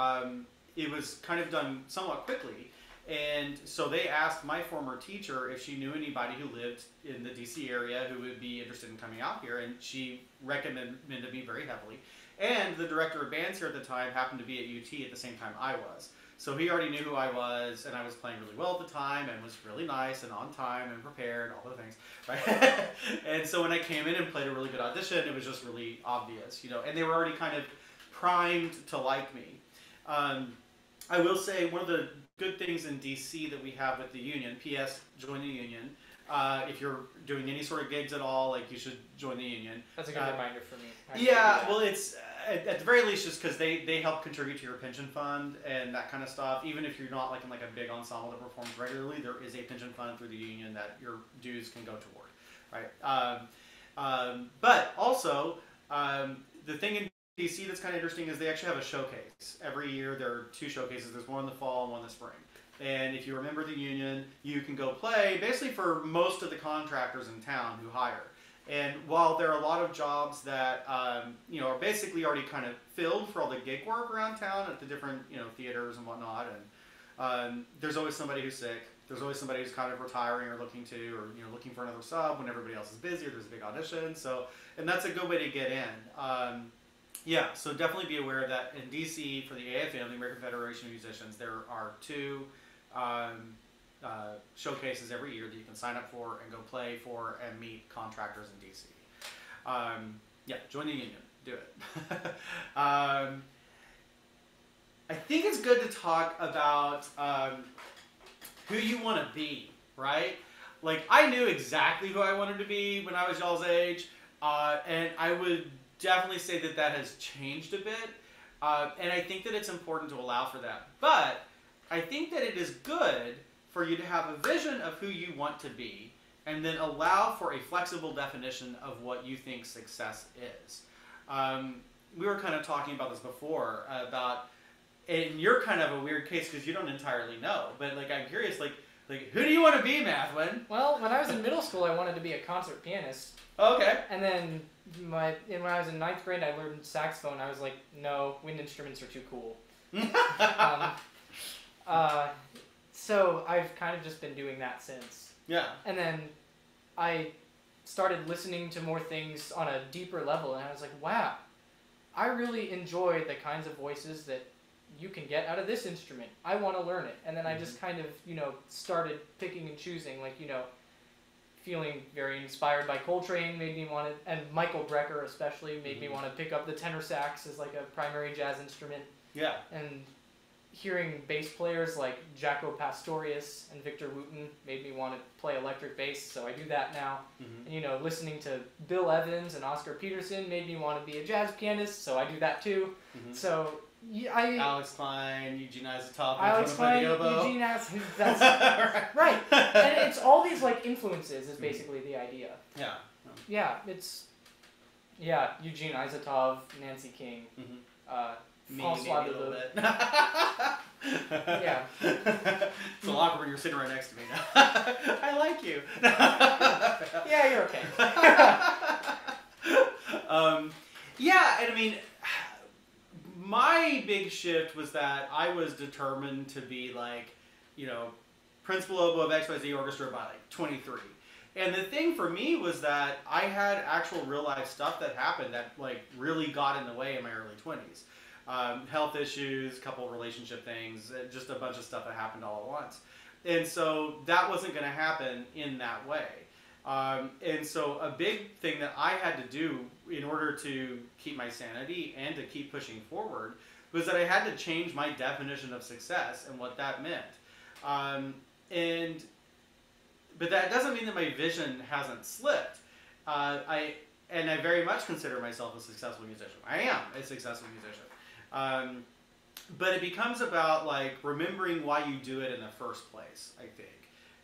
it was kind of done somewhat quickly. And so they asked my former teacher if she knew anybody who lived in the DC area who would be interested in coming out here, and she recommended me very heavily. And the director of bands here at the time happened to be at UT at the same time I was. So he already knew who I was, and I was playing really well at the time, and was really nice and on time and prepared, all the things, right? And so when I came in and played a really good audition, it was just really obvious, you know, and they were already kind of primed to like me. I will say one of the good things in DC that we have with the union, P.S. join the union. If you're doing any sort of gigs at all, like, you should join the union. That's a good reminder for me. Yeah, well, it's at the very least just because they help contribute to your pension fund and that kind of stuff. Even if you're not like in like a big ensemble that performs regularly, there is a pension fund through the union that your dues can go toward, right? But also, the thing in DC that's kind of interesting is they actually have a showcase. Every year there are 2 showcases. There's one in the fall and one in the spring. And if you remember the union, you can go play basically for most of the contractors in town who hire. And while there are a lot of jobs that you know, are basically already kind of filled for all the gig work around town at the different, you know, theaters and whatnot, and there's always somebody who's sick. There's always somebody who's kind of retiring or looking to, or, you know, looking for another sub when everybody else is busy or there's a big audition. So, and that's a good way to get in. Yeah, so definitely be aware that in DC for the AFM, the American Federation of Musicians, there are 2 showcases every year that you can sign up for and go play for and meet contractors in DC. Yeah, join the union. Do it. I think it's good to talk about who you want to be, right? Like, I knew exactly who I wanted to be when I was y'all's age, and I would definitely say that that has changed a bit, and I think that it's important to allow for that. But I think that it is good for you to have a vision of who you want to be, and then allow for a flexible definition of what you think success is. We were kind of talking about this before, about, and you're kind of a weird case because you don't entirely know, but like, I'm curious, like who do you want to be, Mathuin? Well, when I was in middle school, I wanted to be a concert pianist. Okay. And then when I was in 9th grade, I learned saxophone. I was like, no, wind instruments are too cool. So I've kind of just been doing that since. Yeah. And then I started listening to more things on a deeper level, and I was like, wow, I really enjoy the kinds of voices that you can get out of this instrument. I want to learn it. And then I just kind of, you know, started picking and choosing, like, you know, feeling very inspired by Coltrane made me want to, and Michael Brecker especially made me want to pick up the tenor sax as like a primary jazz instrument. Yeah. And hearing bass players like Jaco Pastorius and Victor Wooten made me want to play electric bass, so I do that now. And, you know, listening to Bill Evans and Oscar Peterson made me want to be a jazz pianist, so I do that too. So Alex Klein, Eugene Isotop, Alex Klein, Eugene Isotop, that's right. And it's all these like influences is basically the idea. Yeah. Yeah, it's Eugene Isotop, Nancy King, Me, maybe a little bit. Yeah. It's a little awkward when you're sitting right next to me now. I like you. Yeah, you're okay. Yeah, and I mean, my big shift was that I was determined to be like, you know, principal oboe of XYZ orchestra by like 23. And the thing for me was that I had actual real life stuff that happened that like really got in the way in my early 20s. Health issues, couple relationship things, just a bunch of stuff that happened all at once. And so that wasn't going to happen in that way. And so a big thing that I had to do in order to keep my sanity and to keep pushing forward was that I had to change my definition of success and what that meant. But that doesn't mean that my vision hasn't slipped. I very much consider myself a successful musician. I am a successful musician. But it becomes about like remembering why you do it in the first place, I think.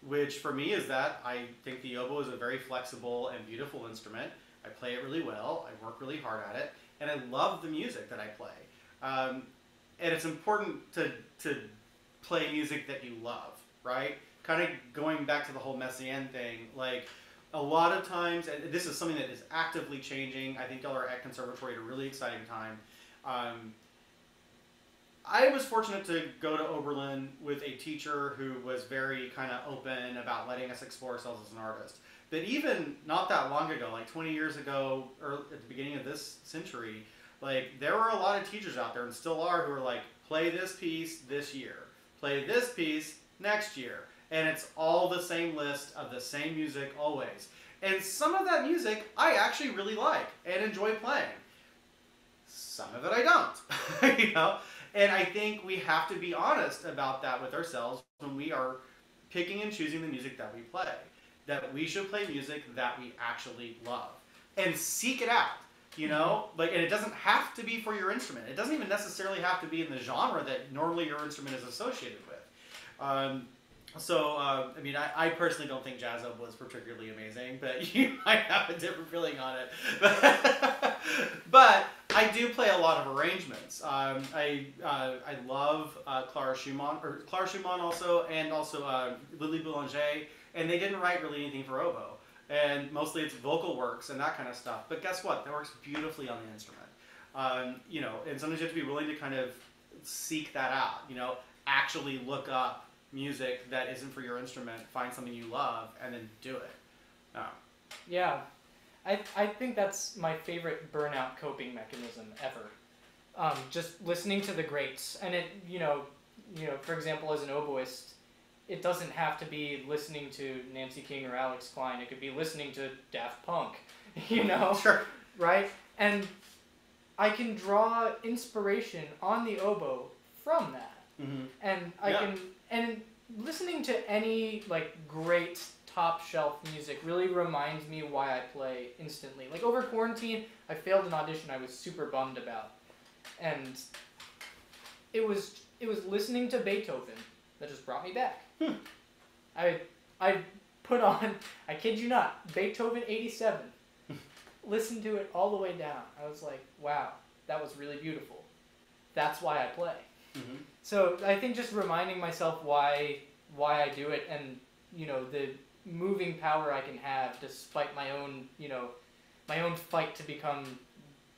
Which for me is that I think the oboe is a very flexible and beautiful instrument. I play it really well, I work really hard at it, and I love the music that I play. And it's important to play music that you love, right? Kind of going back to the whole Messiaen thing, like a lot of times, and this is something that is actively changing. I think y'all are at Conservatory at a really exciting time. I was fortunate to go to Oberlin with a teacher who was very kind of open about letting us explore ourselves as an artist. But even not that long ago, like 20 years ago, or at the beginning of this century, like there were a lot of teachers out there, and still are, who are like, play this piece this year, play this piece next year. And it's all the same list of the same music always. And some of that music I actually really like and enjoy playing. Some of it I don't, you know? And I think we have to be honest about that with ourselves when we are picking and choosing the music that we play. That we should play music that we actually love. And seek it out, you know? Like, and it doesn't have to be for your instrument. It doesn't even necessarily have to be in the genre that normally your instrument is associated with. I mean, I personally don't think jazz oboe is particularly amazing, but you might have a different feeling on it. But I do play a lot of arrangements. I love Clara Schumann also, and also Lily Boulanger, and they didn't write really anything for oboe. And mostly it's vocal works and that kind of stuff. But guess what? That works beautifully on the instrument. You know, and sometimes you have to be willing to kind of seek that out, you know, actually look up music that isn't for your instrument, find something you love, and then do it. Yeah, I think that's my favorite burnout coping mechanism ever. Just listening to the greats, and it, you know, for example, as an oboist, it doesn't have to be listening to Nancy King or Alex Klein. It could be listening to Daft Punk, you know? Sure. Right? And I can draw inspiration on the oboe from that. Mm-hmm. And and listening to any like great top shelf music really reminds me why I play instantly. Like over quarantine, I failed an audition I was super bummed about. And it was listening to Beethoven that just brought me back. I put on, I kid you not, Beethoven 87. Listened to it all the way down. I was like, wow, that was really beautiful. That's why I play. Mm-hmm. So I think just reminding myself why I do it, and you know, the moving power I can have despite my own, you know, my own fight to become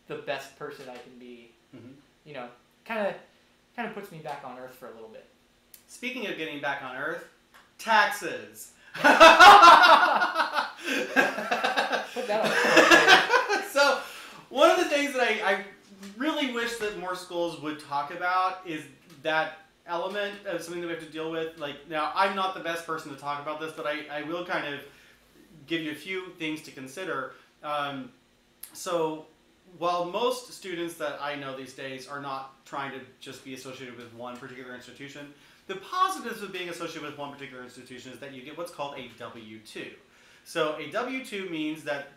the best person I can be. Mm-hmm. You know, kind of puts me back on earth for a little bit. Speaking of getting back on earth, taxes. Put that on. So one of the things that I really wish that more schools would talk about is that element of something that we have to deal with. Like, now, I'm not the best person to talk about this, but I will kind of give you a few things to consider. So while most students that I know these days are not trying to just be associated with one particular institution, the positives of being associated with one particular institution is that you get what's called a W-2. So a W-2 means that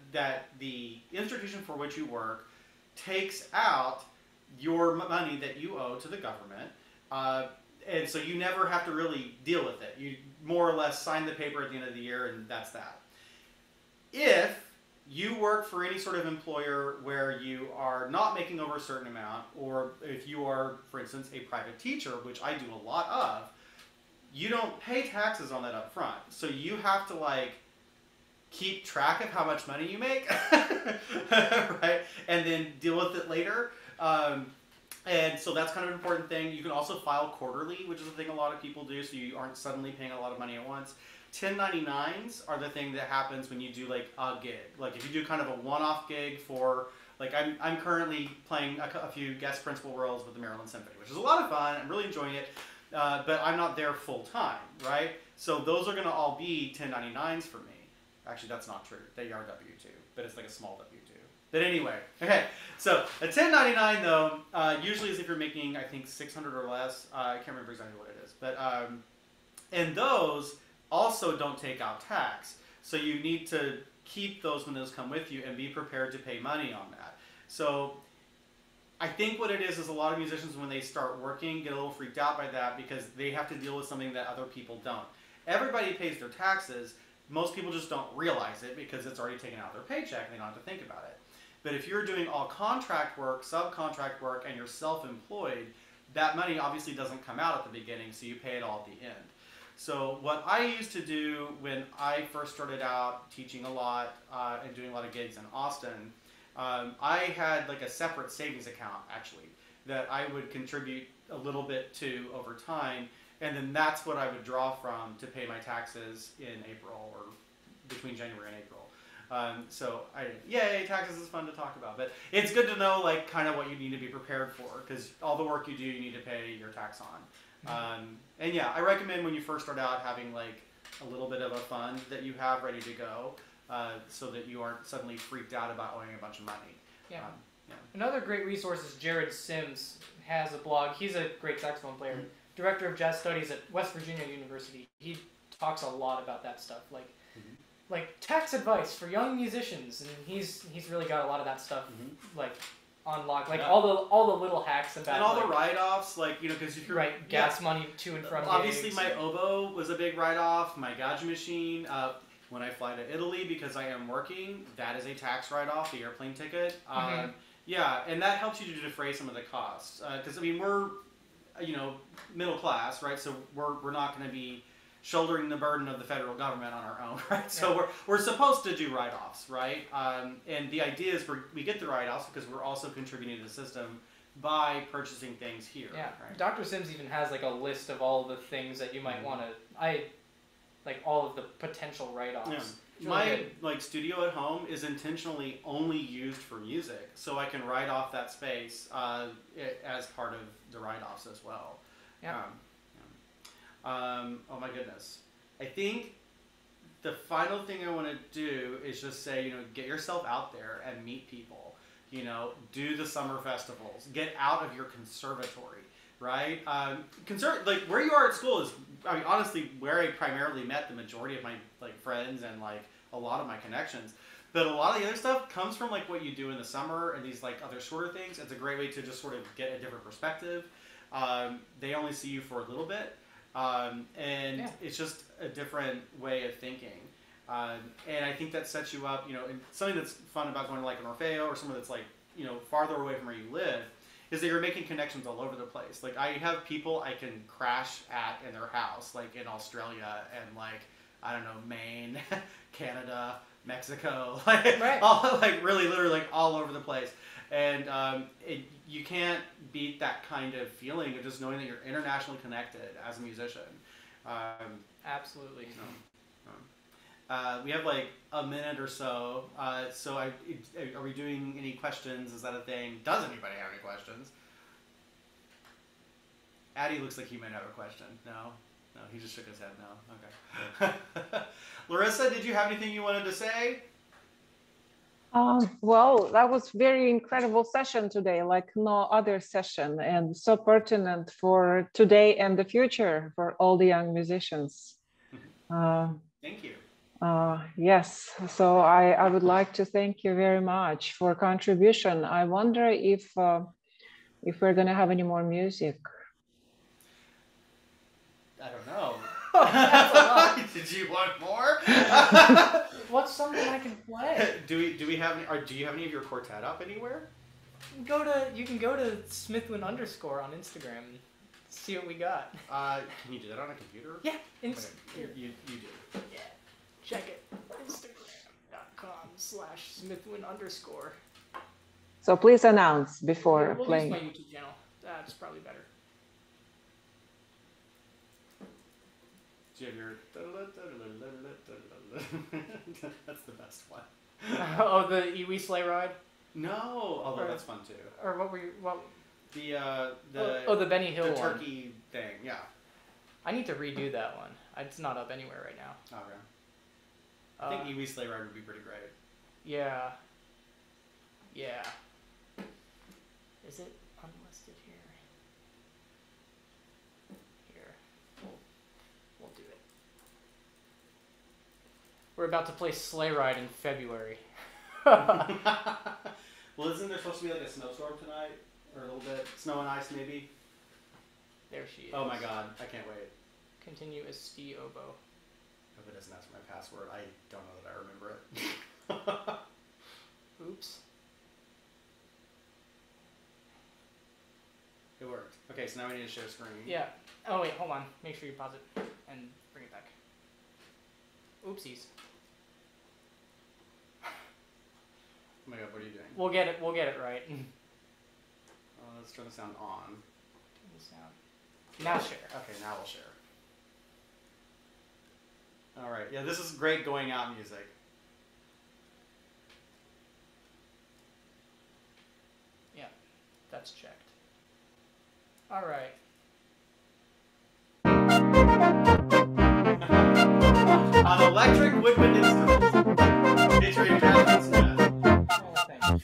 the institution for which you work takes out your money that you owe to the government, and so you never have to really deal with it. You more or less sign the paper at the end of the year, and that's that. If you work for any sort of employer where you are not making over a certain amount, or if you are, for instance, a private teacher, which I do a lot of, you don't pay taxes on that up front. So you have to like keep track of how much money you make, right? And then deal with it later. And so that's kind of an important thing. You can also file quarterly, which is a thing a lot of people do, so you aren't suddenly paying a lot of money at once. 1099s are the thing that happens when you do like a gig. Like if you do kind of a one-off gig for, like I'm currently playing a few guest principal roles with the Maryland Symphony, which is a lot of fun. I'm really enjoying it. but I'm not there full time, right? So those are going to all be 1099s for me. Actually, that's not true. They are W-2, but it's like a small W-2. But anyway, okay. So a 1099 though, usually is if you're making, I think, 600 or less. I can't remember exactly what it is, but and those also don't take out tax. So you need to keep those when those come with you and be prepared to pay money on that. So I think what it is a lot of musicians, when they start working, get a little freaked out by that because they have to deal with something that other people don't. Everybody pays their taxes. Most people just don't realize it because it's already taken out of their paycheck and they don't have to think about it. But if you're doing all contract work, subcontract work, and you're self-employed, that money obviously doesn't come out at the beginning, so you pay it all at the end. So what I used to do when I first started out teaching a lot and doing a lot of gigs in Austin, I had like a separate savings account actually that I would contribute a little bit to over time, and then that's what I would draw from to pay my taxes in April or between January and April. So yay, taxes is fun to talk about, but it's good to know like kind of what you need to be prepared for, because all the work you do, you need to pay your tax on. And yeah, I recommend when you first start out having like a little bit of a fund that you have ready to go, so that you aren't suddenly freaked out about owing a bunch of money. Yeah. Another great resource is Jared Sims has a blog. He's a great saxophone player, director of jazz studies at West Virginia University. He talks a lot about that stuff, like tax advice for young musicians, and he's really got a lot of that stuff like on lock, like all the little hacks about and all the write-offs, like because if you're gas money to and from obviously gigs. My oboe was a big write-off, my gauge machine. When I fly to Italy because I am working, that is a tax write-off, the airplane ticket. Yeah, and that helps you to defray some of the costs, because I mean we're middle class, right? So we're not going to be shouldering the burden of the federal government on our own, right? So we're supposed to do write-offs, right? And the idea is we get the write-offs because we're also contributing to the system by purchasing things here. Yeah, right? Dr. Sims even has like a list of all the things that you might want to. Like all of the potential write-offs. Yeah. My studio at home is intentionally only used for music, so I can write off that space as part of the write-offs as well. Yeah. Oh my goodness. I think the final thing I want to do is just say, get yourself out there and meet people. Do the summer festivals. Get out of your conservatory, right? Like where you are at school is, I mean, honestly, where I primarily met the majority of my friends and a lot of my connections. But a lot of the other stuff comes from what you do in the summer and these other shorter things. It's a great way to just sort of get a different perspective. They only see you for a little bit. And it's just a different way of thinking. And I think that sets you up, and something that's fun about going to an Orfeo or somewhere that's farther away from where you live is that you're making connections all over the place. I have people I can crash at in their house, in Australia and I don't know, Maine, Canada, Mexico, all, really literally all over the place. And you can't beat that kind of feeling of just knowing that you're internationally connected as a musician. Absolutely. We have a minute or so. So are we doing any questions? Is that a thing? Does anybody have any questions? Addie looks like he might have a question. No? No, he just shook his head no. Okay. Larissa, did you have anything you wanted to say? Well, that was very incredible session today, like no other session, and so pertinent for today and the future for all the young musicians. Thank you. Yes, so I would like to thank you very much for contribution. I wonder if we're going to have any more music. I don't know. That's a lot. Did you want more? What's something I can play? Do we have any? Or do you have any of your quartet up anywhere? You can go to Mathuin _ on Instagram and see what we got. Can you do that on a computer? Yeah, you do. Yeah, check it. Instagram.com/Mathuin_. So please announce before we'll playing. use my YouTube channel. That's probably better. Do you have your... That's the best one. Oh, the Iwi sleigh ride? No, although that's fun too. Or what were you... What? The the Benny Hill the one. turkey thing, yeah. I need to redo that one. It's not up anywhere right now. Okay. I think Ewie's Sleigh Ride would be pretty great. Yeah. Yeah. Is it unlisted here? Here. We'll do it. We're about to play Sleigh Ride in February. Well, isn't there supposed to be like a snowstorm tonight? Or a little bit? Snow and ice, maybe? There she is. Oh my god, I can't wait. Continue as Ski Oboe. I hope it doesn't ask for my password. I don't know that I remember it. Oops. It worked. Okay, so now we need to share screen. Yeah. Oh wait, hold on. Make sure you pause it and bring it back. Oopsies. Oh my god, what are you doing? We'll get it right. Let's turn the sound on. Turn the sound. Now share. Okay, now we'll share. Alright, yeah, this is great going out music. Yeah, that's checked. Alright. On electric woodwind instruments. Featuring Mathuin Smith. Oh, thanks.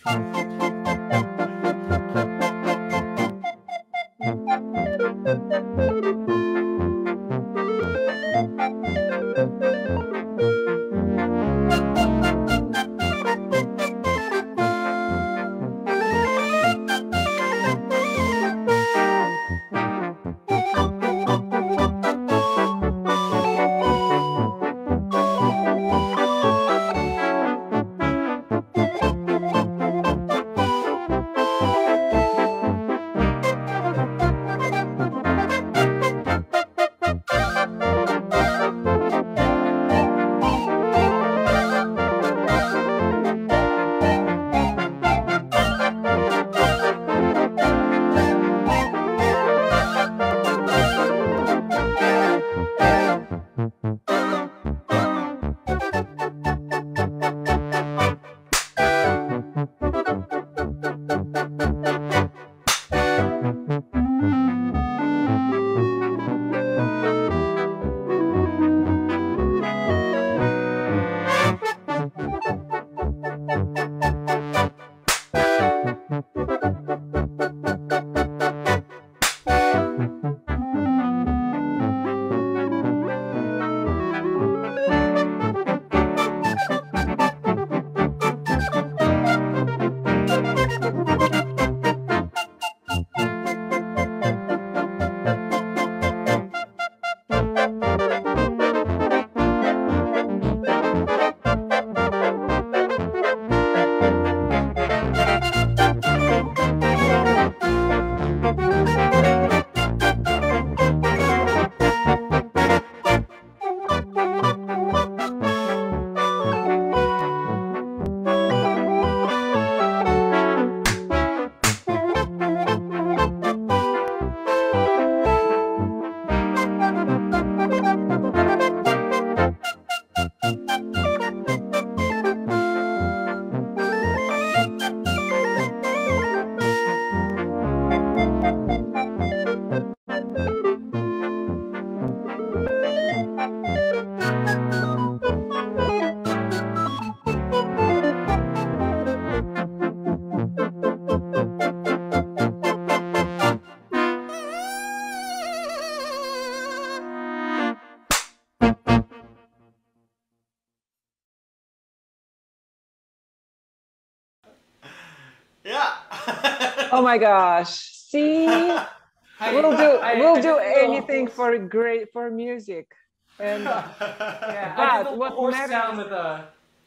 Oh my gosh! See, we'll do anything for music. And yeah, I did the what horse matters sound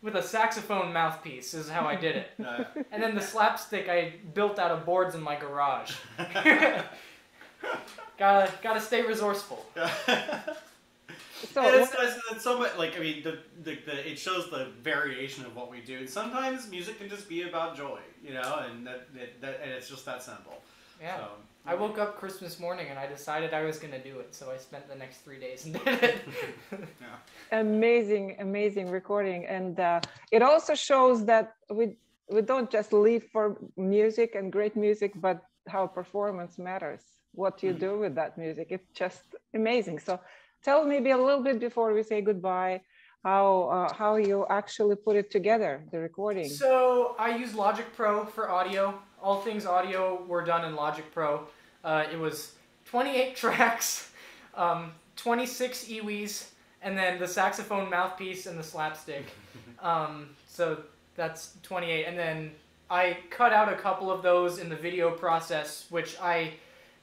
with a saxophone mouthpiece is how I did it. And then the slapstick I built out of boards in my garage. Gotta stay resourceful. So it's so much like, I mean, it shows the variation of what we do. And sometimes music can just be about joy, you know, and and it's just that simple. Yeah. So, I woke up Christmas morning and I decided I was gonna do it, so I spent the next 3 days and did it. Yeah. Amazing recording, and it also shows that we don't just live for music and great music, but how performance matters. what you do with that music. It's just amazing. So tell maybe a little bit before we say goodbye, how you actually put it together, the recording. So I use Logic Pro for audio. All things audio were done in Logic Pro. It was 28 tracks, 26 EWs, and then the saxophone mouthpiece and the slapstick. So that's 28. And then I cut out a couple of those in the video process, which I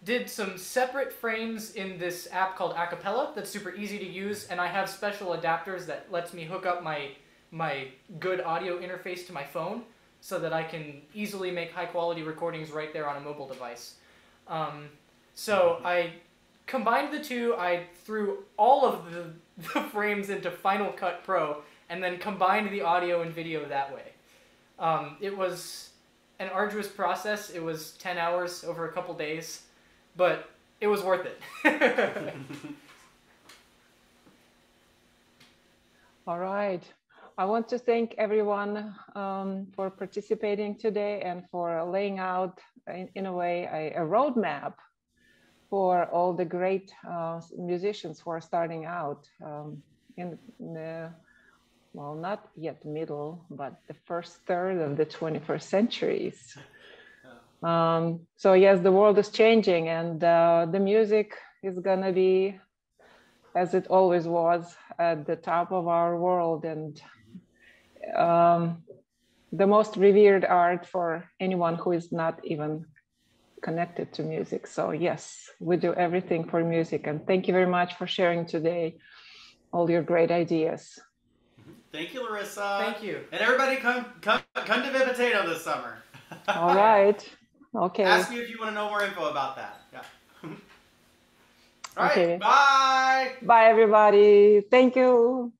did some separate frames in this app called Acapella that's super easy to use, and I have special adapters that lets me hook up my good audio interface to my phone so that I can easily make high quality recordings right there on a mobile device. So I combined the two. I threw all of the frames into Final Cut Pro and then combined the audio and video that way. It was an arduous process. It was 10 hours over a couple days, but it was worth it. All right. I want to thank everyone for participating today and for laying out, in a way, a roadmap for all the great musicians who are starting out in the, well, not yet middle, but the first third of the 21st centuries. So yes, the world is changing, and the music is gonna be, as it always was, at the top of our world, and the most revered art for anyone who is not even connected to music. So yes, we do everything for music, and thank you very much for sharing today all your great ideas. Thank you, Larissa. Thank you. And everybody come to Vivitato this summer. All right. Okay. Ask me if you want to know more info about that. Yeah. All right. Okay. Bye. Bye, everybody. Thank you.